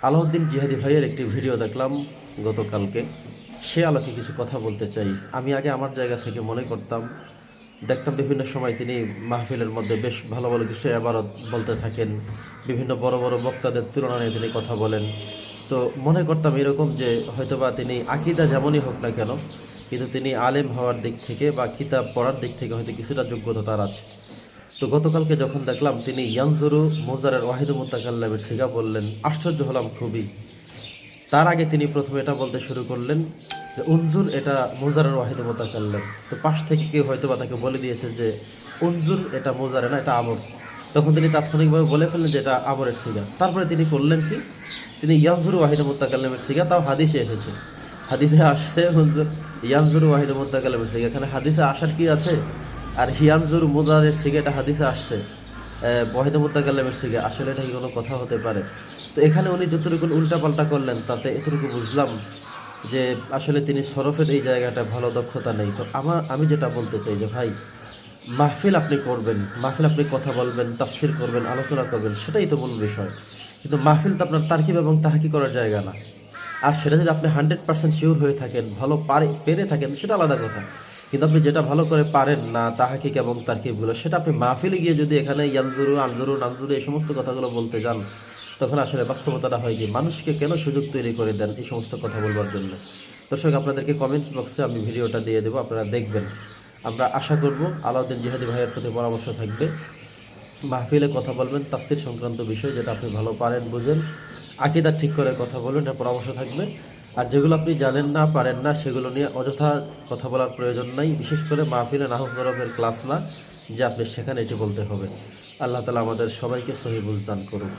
আলাউদ্দিন জিহাদি ভাইয়ের একটি ভিডিও দেখলাম গতকালকে। সে আলোকে কিছু কথা বলতে চাই। আমি আগে আমার জায়গা থেকে মনে করতাম, দেখতাম বিভিন্ন সময় তিনি মাহফিলের মধ্যে বেশ ভালো ভালো কিছু এবারত বলতে থাকেন, বিভিন্ন বড় বড় বক্তাদের তুলনায় তিনি কথা বলেন। তো মনে করতাম এরকম যে হয়তোবা তিনি আকিদা যেমনই হোক না কেন, কিন্তু তিনি আলেম হওয়ার দিক থেকে বা কিতাব পড়ার দিক থেকে হয়তো কিছুটা যোগ্যতা তার আছে। তো গতকালকে যখন দেখলাম তিনি ইয়ানজুরু মুজারের ওয়াহিদুল মুতাকাল্লামের সিগা বললেন, আশ্চর্য হলাম খুবই। তার আগে তিনি প্রথমে এটা বলতে শুরু করলেন যে উনজুর এটা মুজারের ওয়াহিদুল মুতাকাল্লাম। তো পাশ থেকে কেউ হয়তো বা তাকে বলে দিয়েছে যে উনজুর এটা মুজারে না, এটা আমর। তখন তিনি তাৎক্ষণিকভাবে বলে ফেললেন যে এটা আমরের সিগা। তারপরে তিনি করলেন কি, তিনি ইয়ানজুরু ওয়াহিদুল মুতাকাল্লামের সিগা, তাও হাদিসে এসেছে, হাদিসে আসছে হুজুর ইয়ানজুরু ওয়াহিদুল মুতাকাল্লামের সিগা। এখানে হাদিসে আসার কি আছে? আর হিয়ানজুর মুজারের সিগা এটা হাদিসে আসছে ওয়াহিদুল মুতাকাল্লামের সিগা, আসলে এটা কি কোনো কথা হতে পারে? তো এখানে উনি যতটুকু উল্টাপাল্টা করলেন তাতে এতটুকু বুঝলাম যে আসলে তিনি সরফের এই জায়গাটা ভালো দক্ষতা নেই। তো আমি যেটা বলতে চাই যে ভাই, মাহফিল আপনি করবেন, মাহফিল আপনি কথা বলবেন, তাফসির করবেন, আলোচনা করবেন, সেটাই তো মূল বিষয়। কিন্তু মাহফিল তো আপনার তারকিব এবং তাহাকি করার জায়গা না। আর সেটা যদি আপনি 100% শিওর হয়ে থাকেন, ভালো পেরে থাকেন, সেটা আলাদা কথা। কিন্তু আপনি যেটা ভালো করে পারেন না, তাহাকিক এবং তারকিবগুলো, সেটা আপনি মাহফিলে গিয়ে যদি এখানে ইয়ানজুরু আনজুরু নানজুরু এই সমস্ত কথাগুলো বলতে যান, তখন আসলে বাস্তবতাটা হয় কি, মানুষকে কেন সুযোগ তৈরি করে দেন এই সমস্ত কথা বলবার জন্য? দর্শক, আপনাদেরকে কমেন্টস বক্সে আমি ভিডিওটা দিয়ে দেবো, আপনারা দেখবেন। আমরা আশা করব আলাউদ্দিন জিহাদি ভাইয়ের প্রতি পরামর্শ থাকবে, মাহফিলে কথা বলবেন তাফসীর সংক্রান্ত বিষয়, যেটা আপনি ভালো পারেন বুঝেন, আকীদা ঠিক করে কথা বলবেন, এটা পরামর্শ থাকবে। আর যেগুলো আপনি জানেন না পারেন না, সেগুলো নিয়ে অযথা কথা বলার প্রয়োজন নাই। বিশেষ করে মাহফিলে নাহু জরফের ক্লাস না যে আপনি সেখানে এটি বলতে হবে। আল্লাহ তাআলা আমাদের সবাইকে সহিহ বুঝ দান করুন।